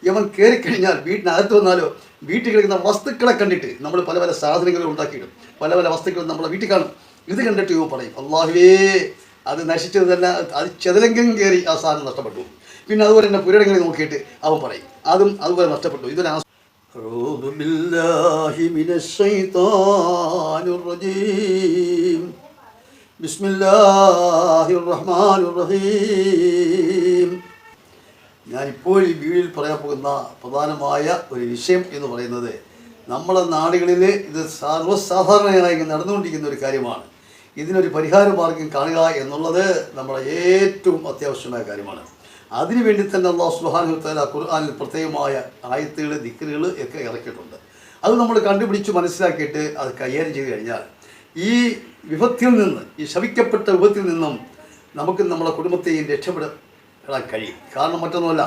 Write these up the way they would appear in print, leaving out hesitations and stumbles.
ഇവൻ കയറിക്കഴിഞ്ഞാൽ വീട്ടിനകത്ത് വന്നാലോ വീട്ടിൽ കിടക്കുന്ന വസ്തുക്കളെ കണ്ടിട്ട് നമ്മൾ പല പല സാധനങ്ങളും ഉണ്ടാക്കിയിടും, പല പല വസ്തുക്കളും നമ്മളെ വീട്ടിൽ കാണും. ഇത് കണ്ടിട്ട് ഇവൻ പറയും അല്ലാഹുവേ അത് നശിച്ചതല്ല, അത് ചെതലെങ്കിലും കയറി ആ സാധനം നഷ്ടപ്പെട്ടു. പിന്നെ അതുപോലെ തന്നെ പുരടങ്ങളിൽ നോക്കിയിട്ട് അവൻ പറയും അതും അതുപോലെ നഷ്ടപ്പെട്ടു. ഇതൊരു أعوذ بالله من الشيطان الرجيم بسم الله الرحمن الرحيم. ഞാനിപ്പോൾ ഈ വീഡിയോയിൽ പറയാൻ പോകുന്ന പ്രധാനമായ ഒരു വിഷയം എന്ന് പറയുന്നത് നമ്മുടെ നാടുകളിൽ ഇത് സർവ്വസാധാരണയായി നടന്നുകൊണ്ടിരിക്കുന്ന ഒരു കാര്യമാണ്. ഇതിനൊരു പരിഹാര മാർഗം കാണുക എന്നുള്ളത് നമ്മുടെ ഏറ്റവും അത്യാവശ്യമായ കാര്യമാണ്. അതിനുവേണ്ടി തന്നെ അല്ലാഹു സുബ്ഹാനഹു വ തആല ഖുർആനിൽ പ്രത്യേകമായ ആയത്തുകൾ ദിക്റുകൾ ഒക്കെ ഇറക്കിയിട്ടുണ്ട്. അത് നമ്മൾ കണ്ടുപിടിച്ച് മനസ്സിലാക്കിയിട്ട് അത് കൈകാര്യം ചെയ്ത് കഴിഞ്ഞാൽ ഈ വിപത്തിൽ നിന്ന്, ഈ ശപിക്കപ്പെട്ട വിപത്തിൽ നിന്നും നമുക്ക് നമ്മുടെ കുടുംബത്തെയും രക്ഷപ്പെടാൻ കഴിയും. കാരണം മറ്റൊന്നുമല്ല,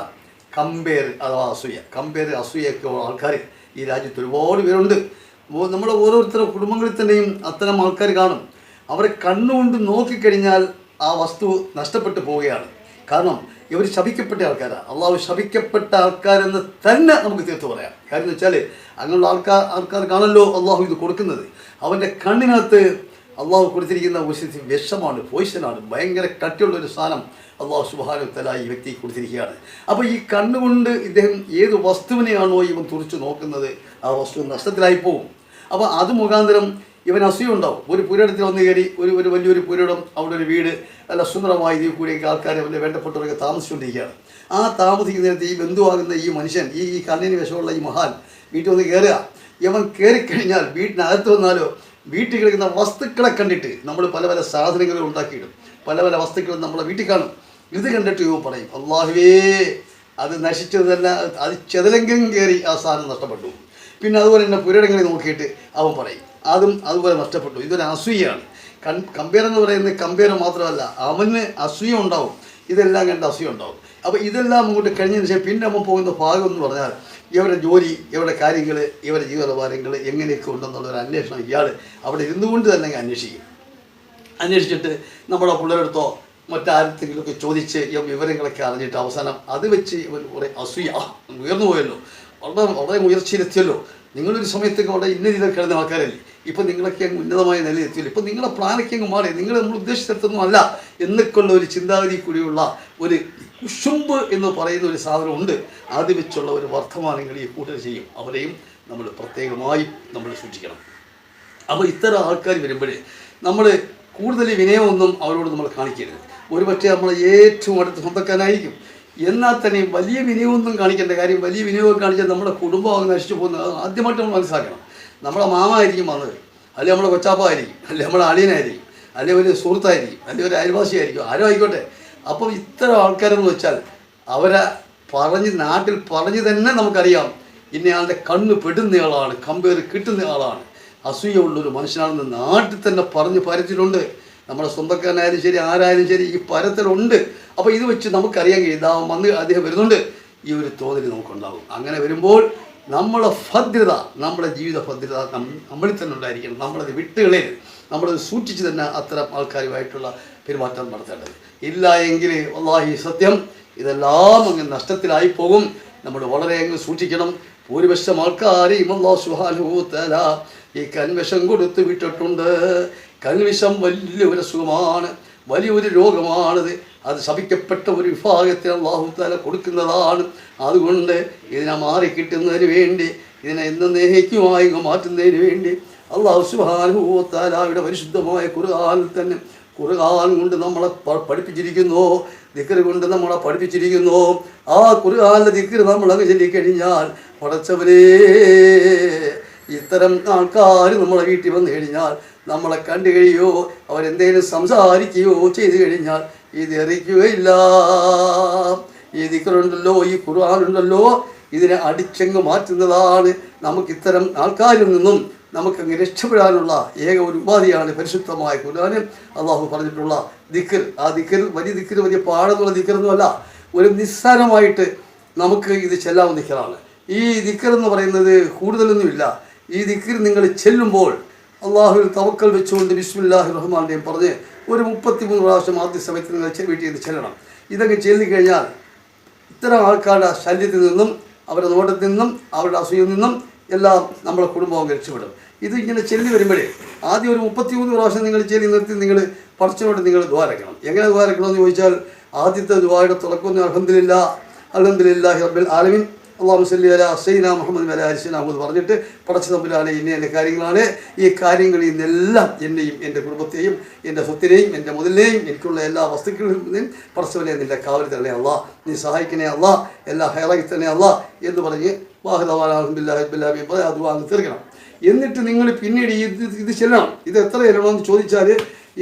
കമ്പയർ അഥവാ അസൂയൊക്കെ ഉള്ള ആൾക്കാർ ഈ രാജ്യത്ത് ഒരുപാട് പേരുണ്ട്. നമ്മുടെ ഓരോരുത്തരുടെ കുടുംബങ്ങളിൽ തന്നെയും അത്തരം ആൾക്കാർ കാണും. അവരെ കണ്ണുകൊണ്ട് നോക്കിക്കഴിഞ്ഞാൽ ആ വസ്തു നഷ്ടപ്പെട്ടു പോവുകയാണ്. കാരണം ഇവർ ശപിക്കപ്പെട്ട ആൾക്കാരാണ്. അള്ളാഹു ശപിക്കപ്പെട്ട ആൾക്കാരെന്ന് തന്നെ നമുക്ക് തീർത്ത് പറയാം. കാര്യം എന്ന് വെച്ചാൽ അങ്ങനെയുള്ള ആൾക്കാർക്കാണല്ലോ അള്ളാഹു ഇത് കൊടുക്കുന്നത്. അവൻ്റെ കണ്ണിനകത്ത് അള്ളാഹു കൊടുത്തിരിക്കുന്ന ഒരു വിഷമാണ്, പോയിസനാണ്, ഭയങ്കര കട്ടിയുള്ളൊരു സാധനം അള്ളാഹു സുബ്ഹാനഹു വ തആല ഈ വ്യക്തിക്ക് കൊടുത്തിരിക്കുകയാണ്. അപ്പോൾ ഈ കണ്ണുകൊണ്ട് ഇദ്ദേഹം ഏത് വസ്തുവിനെയാണോ ഇവൻ തുറച്ചു നോക്കുന്നത് ആ വസ്തു നഷ്ടത്തിലായി പോകും. അപ്പോൾ അത് മുഖാന്തരം ഇവൻ അസൂയ ഉണ്ടാവും. ഒരു പുരയിടത്തിൽ വന്നു കയറി ഒരു വലിയൊരു പുരയിടം, അവിടെ ഒരു വീട് നല്ല സുന്ദരമായ ഇതിൽ കൂടിയൊക്കെ ആൾക്കാരെ അവൻ്റെ വേണ്ടപ്പെട്ടവരൊക്കെ താമസിച്ചുകൊണ്ടിരിക്കുകയാണ്. ആ താമസിക്കുന്ന നേരത്തെ ഈ ബന്ധുവാകുന്ന ഈ മനുഷ്യൻ, ഈ കണ്ണിന് വിഷമുള്ള ഈ മഹാൻ വീട്ടിൽ വന്ന് കയറുക. ഇവൻ കയറിക്കഴിഞ്ഞാൽ വീട്ടിനകത്ത് വന്നാലോ വീട്ടിൽ കിടക്കുന്ന വസ്തുക്കളെ കണ്ടിട്ട് നമ്മൾ പല പല സാധനങ്ങളും ഉണ്ടാക്കിയിടും, പല പല വസ്തുക്കളും നമ്മളെ വീട്ടിൽ കാണും. ഇത് കണ്ടിട്ട് ഇവൻ പറയും അല്ലാഹുവേ അത് നശിച്ചതല്ല, അത് ചെതലെങ്കിലും കയറി ആ സാധനം നഷ്ടപ്പെട്ടു. പിന്നെ അതുപോലെ തന്നെ പുരടങ്ങളിൽ നോക്കിയിട്ട് അവൻ പറയും അതും അതുപോലെ നഷ്ടപ്പെട്ടു. ഇതൊരു അസൂയാണ്. കമ്പയർ എന്ന് പറയുന്നത് കമ്പയർ മാത്രമല്ല, അവന് അസൂയ ഉണ്ടാവും. ഇതെല്ലാം കണ്ട് അസൂയ ഉണ്ടാവും. അപ്പോൾ ഇതെല്ലാം അങ്ങോട്ട് കഴിഞ്ഞതിന് ശേഷം പിന്നെ അവൻ പോകുന്ന ഭാഗം എന്ന് പറഞ്ഞാൽ ഇവരുടെ ജോലി, ഇവരുടെ കാര്യങ്ങൾ, ഇവരുടെ ജീവിതനിലവാരങ്ങൾ എങ്ങനെയൊക്കെ ഉണ്ടെന്നുള്ളൊരു അന്വേഷണം ഇയാൾ അവിടെ ഇരുന്നുകൊണ്ട് തന്നെ അന്വേഷിച്ചിട്ട് നമ്മുടെ പിള്ളേരെടുത്തോ മറ്റാരെങ്കിലുമൊക്കെ ചോദിച്ച് വിവരങ്ങളൊക്കെ അറിഞ്ഞിട്ട് അവസാനം അത് വെച്ച് ഇവർ കുറേ അസൂയ ഉയർന്നു പോയല്ലോ, വളരെ ഉയർച്ചയിലെത്തിയല്ലോ. നിങ്ങളൊരു സമയത്തൊക്കെ അവിടെ ഇന്ന രീതിയിൽ കിടന്ന ആൾക്കാരല്ലേ, ഇപ്പം നിങ്ങളൊക്കെ അങ്ങ് ഉന്നതമായ നിലയിൽ എത്തിയല്ലോ, ഇപ്പം നിങ്ങളെ പ്ലാനൊക്കെ അങ്ങ് മാറി, നിങ്ങൾ നമ്മൾ ഉദ്ദേശിച്ചിടത്തൊന്നും അല്ല എന്നൊക്കെയുള്ള ഒരു ചിന്താഗതി കൂടിയുള്ള ഒരു കുശുമ്പ് എന്ന് പറയുന്ന ഒരു സാധനമുണ്ട്. അത് വെച്ചുള്ള ഒരു വർത്തമാനങ്ങൾ ഈ കൂട്ടർ ചെയ്യും. അവരെയും നമ്മൾ പ്രത്യേകമായി നമ്മൾ സൂക്ഷിക്കണം. അപ്പോൾ ഇത്തരം ആൾക്കാർ വരുമ്പോഴേ നമ്മൾ കൂടുതൽ വിനയമൊന്നും അവരോട് നമ്മൾ കാണിക്കരുത്. ഒരുപക്ഷെ നമ്മൾ ഏറ്റവും അടുത്ത് സ്വന്തക്കാരായിരിക്കും, എന്നാൽ തന്നെ വലിയ വിനയമൊന്നും കാണിക്കേണ്ട കാര്യം. വലിയ വിനയമൊക്കെ കാണിച്ചാൽ നമ്മുടെ കുടുംബം നശിച്ചു പോകുന്നത് ആദ്യമായിട്ട് നമ്മൾ മനസ്സിലാക്കണം. നമ്മളെ മാമ ആയിരിക്കും വന്നത്, അല്ലെങ്കിൽ നമ്മുടെ കൊച്ചാപ്പ ആയിരിക്കും, അല്ലെങ്കിൽ നമ്മുടെ അളിയനായിരിക്കും, അല്ലെങ്കിൽ ഒരു സുഹൃത്തായിരിക്കും, അല്ലെങ്കിൽ ഒരു അയൽവാസി ആയിരിക്കും, ആരും ആയിക്കോട്ടെ. അപ്പം ഇത്തരം ആൾക്കാരെന്ന് വെച്ചാൽ അവരെ നാട്ടിൽ പറഞ്ഞ് തന്നെ നമുക്കറിയാം ഇന്നയാളുടെ കണ്ണ് പെടുന്നയാളാണ്, കമ്പയർ കിട്ടുന്നയാളാണ്, അസൂയ ഉള്ളൊരു മനുഷ്യനാണെന്ന് നാട്ടിൽ തന്നെ പറഞ്ഞ് പരത്തിലുണ്ട്. നമ്മുടെ സ്വന്തക്കാരനായാലും ശരി, ആരായാലും ശരി, ഈ പരത്തിലുണ്ട്. അപ്പോൾ ഇത് വെച്ച് നമുക്കറിയാൻ കഴിയും അദ്ദേഹം വരുന്നുണ്ട്, ഈ ഒരു തോന്നൽ നമുക്കുണ്ടാകും. അങ്ങനെ വരുമ്പോൾ നമ്മളെ ഭദ്രത, നമ്മുടെ ജീവിത ഭദ്രത നമ്മളിൽ തന്നെ ഉണ്ടായിരിക്കണം. നമ്മളത് വിട്ടുകളെ നമ്മളത് സൂക്ഷിച്ച് തന്നെ അത്തരം ആൾക്കാരുമായിട്ടുള്ള പെരുമാറ്റം നടത്തേണ്ടത്. ഇല്ല എങ്കിൽ വല്ലാഹി സത്യം ഇതെല്ലാം അങ്ങ് നഷ്ടത്തിലായി പോകും. നമ്മൾ വളരെ അങ്ങ് സൂക്ഷിക്കണം. ഭൂരിപക്ഷം ആൾക്കാരെയും അല്ലാഹു സുബ്ഹാനഹു വ തആല ഈ കൺവിഷം കൊടുത്ത് വിട്ടിട്ടുണ്ട്. കൺവിഷം വലിയൊരു അസുഖമാണ്, വലിയൊരു രോഗമാണിത്. അത് ശപിക്കപ്പെട്ട ഒരു വിഭാഗത്തിന് അല്ലാഹു തആല കൊടുക്കുന്നതാണ്. അതുകൊണ്ട് ഇതിനെ മാറിക്കിട്ടുന്നതിന് വേണ്ടി, ഇതിനെ എന്നേക്കുമായി മാറ്റുന്നതിന് വേണ്ടി അല്ലാഹു സുബ്ഹാനഹു വ തആലയുടെ പരിശുദ്ധമായ ഖുർആനിൽ തന്നെ, ഖുർആൻ കൊണ്ട് നമ്മളെ പഠിപ്പിച്ചിരിക്കുന്നു, ദിക്ർ കൊണ്ട് നമ്മളെ പഠിപ്പിച്ചിരിക്കുന്നു. ആ ഖുർആനിലെ ദിക്ർ നമ്മളങ്ങ് ചൊല്ലിക്കഴിഞ്ഞാൽ പടച്ചവരേ, ഇത്തരം ആൾക്കാർ നമ്മളെ വീട്ടിൽ വന്നു കഴിഞ്ഞാൽ നമ്മളെ കണ്ടു കഴിയോ, അവരെന്തെങ്കിലും സംസാരിക്കുകയോ ചെയ്തു കഴിഞ്ഞാൽ ഇത് എറിക്കുകയില്ല. ഈ ദിക്റുണ്ടല്ലോ, ഈ ഖുർആനുണ്ടല്ലോ, ഇതിനെ അടിച്ചങ്ങ് മാറ്റുന്നതാണ്. നമുക്കിത്തരം ആൾക്കാരിൽ നിന്നും നമുക്കങ്ങ് രക്ഷപ്പെടാനുള്ള ഏക ഒരു ഉപാധിയാണ് പരിശുദ്ധമായ ഖുർആനിൽ അള്ളാഹു പറഞ്ഞിട്ടുള്ള ദിക്ർ. ആ ദിക്ർ വലിയ ദിക്ർ, വലിയ പാടെന്നുള്ള ദിക്റൊന്നുമല്ല, ഒരു നിസ്സാരമായിട്ട് നമുക്ക് ഇത് ചെല്ലാവുന്ന ദിക്റാണ്. ഈ ദിക്ർ എന്ന് പറയുന്നത് കൂടുതലൊന്നുമില്ല. ഈ ദിക്ർ നിങ്ങൾ ചെല്ലുമ്പോൾ അള്ളാഹുവിൽ തവക്കൽ വെച്ചുകൊണ്ട് ബിസ്മില്ലാഹിർ റഹ്മാനിർ റഹീം പറഞ്ഞ് ഒരു 33 പ്രാവശ്യം ആദ്യ സമയത്ത് നിങ്ങൾ വീട്ടിൽ നിന്ന് ചെല്ലണം. ഇതൊക്കെ ചെല്ലിക്കഴിഞ്ഞാൽ ഇത്തരം ആൾക്കാരുടെ ശല്യത്തിൽ നിന്നും അവരുടെ നോട്ടത്തിൽ നിന്നും അവരുടെ അസൂയയിൽ നിന്നും എല്ലാം നമ്മുടെ കുടുംബവും രക്ഷപ്പെടും. ഇത് ഇങ്ങനെ ചെല്ലി വരുമ്പോഴേ ആദ്യം ഒരു 33 പ്രാവശ്യം നിങ്ങൾ ചെല്ലി നിർത്തി നിങ്ങൾ പടച്ചവനോട് നിങ്ങൾ ദുആ അരക്കണം. എങ്ങനെ ദുആ അരക്കണമെന്ന് ചോദിച്ചാൽ ആദ്യത്തെ ദുആയുടെ തുടക്കം അൽഹംദുലില്ലാഹി റബ്ബിൽ ആലമീൻ അല്ലാഹു സല്ലി അലാ സയ്യിദനാ മുഹമ്മദ് വഅലാ ആലി സയ്യിദനാ മുഹമ്മദ് പറഞ്ഞിട്ട് പടച്ച തമ്പുരാനെ ഇന്ന കാര്യങ്ങളാണ്, ഈ കാര്യങ്ങളിൽ നിന്നെല്ലാം എന്നെയും എൻ്റെ കുടുംബത്തെയും എൻ്റെ സ്വത്തിനെയും എൻ്റെ മുതലിനെയും എനിക്കുള്ള എല്ലാ വസ്തുക്കളിൽ നിന്നും പടച്ചവനെ നിൻ്റെ കാവൽ തരണേ അല്ലാ, നീ സഹായിക്കണേ അല്ലാ, എല്ലാ ഹൈറാക്കി തന്നെ അല്ലാ എന്ന് പറഞ്ഞ് അൽഹംദുലില്ലാഹി റബ്ബിൽ ആലമീൻ പറയാൻ അത് വാങ്ങി തീർക്കണം. എന്നിട്ട് നിങ്ങൾ പിന്നീട് ഇത് ചെല്ലണം. ഇത് എത്ര ചെല്ലണമെന്ന് ചോദിച്ചാൽ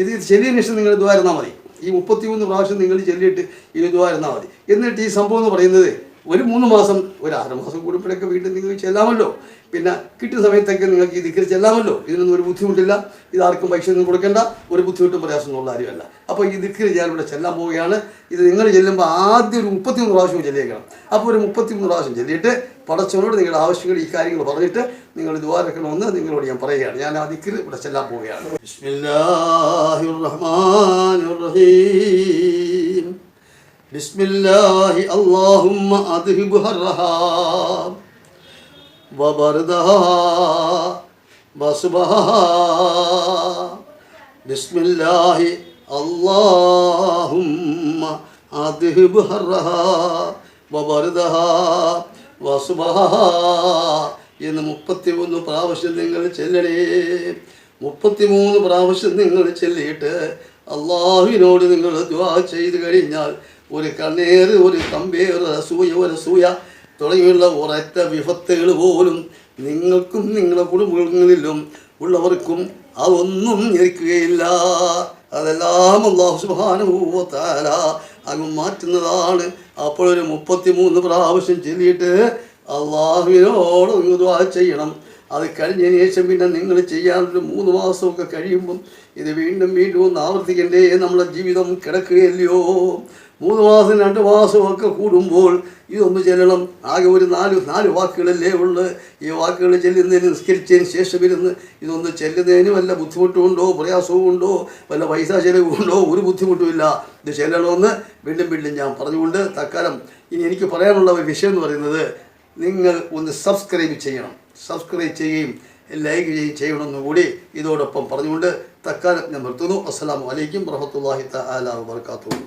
ഇത് ചെല്ലിയതിന് ശേഷം നിങ്ങൾ ദുആ ഇരുന്നാൽ മതി. ഈ 33 പ്രാവശ്യം നിങ്ങൾ ചെല്ലിയിട്ട് ഇത് ദുആ ഇരുന്നാൽ മതി. എന്നിട്ട് ഈ സംഭവം എന്ന് പറയുന്നത് ഒരു 3 മാസം ഒരു 6 മാസം കൂടുമ്പോഴൊക്കെ വീണ്ടും നിങ്ങൾക്ക് ചെല്ലാമല്ലോ. പിന്നെ കിട്ടുന്ന സമയത്തൊക്കെ നിങ്ങൾക്ക് ഈ ദിക്ർ ചെല്ലാമല്ലോ. ഇതിനൊന്നും ഒരു ബുദ്ധിമുട്ടില്ല. ഇതാർക്കും പൈസ ഒന്നും കൊടുക്കേണ്ട, ഒരു ബുദ്ധിമുട്ടും പ്രയാസമൊന്നുള്ള കാര്യമല്ല. അപ്പോൾ ഈ ദിക്ർ ഞാനിവിടെ ചെല്ലാൻ പോവുകയാണ്. ഇത് നിങ്ങൾ ചെല്ലുമ്പോൾ ആദ്യം ഒരു 33 പ്രാവശ്യം ചെല്ലിയേക്കണം. അപ്പോൾ ഒരു 33 പ്രാവശ്യം ചെല്ലിയിട്ട് പടച്ചവനോട് നിങ്ങളുടെ ആവശ്യങ്ങൾ ഈ കാര്യങ്ങൾ പറഞ്ഞിട്ട് നിങ്ങൾ ദുആ ഇറക്കണമെന്ന് നിങ്ങളോട് ഞാൻ പറയുകയാണ്. ഞാൻ ആ ദിക്ർ ഇവിടെ ചെല്ലാൻ പോവുകയാണ്. ബിസ്മില്ലാഹിർ റഹ്മാനിർ റഹീം. ബിസ്മില്ലാഹി അല്ലാഹുമ്മ അദ്ഹിബ് ഹർറഹാ വബർദഹാ വസുബഹാ. ബിസ്മില്ലാഹി അല്ലാഹുമ്മ അദ്ഹിബ് ഹർറഹാ വബർദഹാ വസുബഹാ എന്ന് 33 പ്രാവശ്യം നിങ്ങൾ ചെല്ലണേ. 33 പ്രാവശ്യം നിങ്ങൾ ചെല്ലിയിട്ട് അള്ളാഹുവിനോട് നിങ്ങൾ ദുആ ചെയ്ത് കഴിഞ്ഞാൽ ഒരു കണ്ണേറ്, ഒരു കമ്പേറ്, ഒരു സൂയ തുടങ്ങിയുള്ള ഉറച്ച വിപത്തുകൾ പോലും നിങ്ങൾക്കും നിങ്ങളുടെ കുടുംബങ്ങളിലും ഉള്ളവർക്കും അതൊന്നും ഞെരിക്കുകയില്ല. അതെല്ലാം അല്ലാഹു സുബ്ഹാനഹു വ തആല അങ്ങ് മാറ്റുന്നതാണ്. അപ്പോൾ ഒരു 33 പ്രാവശ്യം ചൊല്ലിയിട്ട് അള്ളാഹുവിനോട് ദുആ ചെയ്യണം. അത് കഴിഞ്ഞതിന് ശേഷം പിന്നെ നിങ്ങൾ ചെയ്യാനൊരു 3 മാസമൊക്കെ കഴിയുമ്പം ഇത് വീണ്ടും വീണ്ടും ഒന്ന് ആവർത്തിക്കണ്ടേ? നമ്മുടെ ജീവിതം കിടക്കുകയല്ലയോ? 3 മാസം 2 മാസമൊക്കെ കൂടുമ്പോൾ ഇതൊന്ന് ചെല്ലണം. ആകെ ഒരു 4 വാക്കുകളല്ലേ ഉള്ളു. ഈ വാക്കുകൾ ചെല്ലുന്നതിന് നിസ്കരിച്ചതിന് ശേഷം ഇരുന്ന് ഇതൊന്ന് ചെല്ലുന്നതിന് വല്ല ബുദ്ധിമുട്ടുമുണ്ടോ, പ്രയാസവും ഉണ്ടോ, വല്ല പൈസ ചെലവുണ്ടോ? ഒരു ബുദ്ധിമുട്ടുമില്ല. ഇത് ചെല്ലണമെന്ന് വീണ്ടും വീണ്ടും ഞാൻ പറഞ്ഞുകൊണ്ട് തൽക്കാലം ഇനി എനിക്ക് പറയാനുള്ള ഒരു വിഷയം എന്ന് പറയുന്നത്, നിങ്ങൾ ഒന്ന് സബ്സ്ക്രൈബ് ചെയ്യണം. സബ്സ്ക്രൈബ് ചെയ്യുകയും ലൈക്ക് ചെയ്യുകയും ചെയ്യണമെന്നും കൂടി ഇതോടൊപ്പം പറഞ്ഞുകൊണ്ട് തൽക്കാലം ഞാൻ നിർത്തുന്നു. അസ്സലാമു അലൈക്കും വറഹ്മത്തുള്ളാഹി തആല വബറകാതുഹു.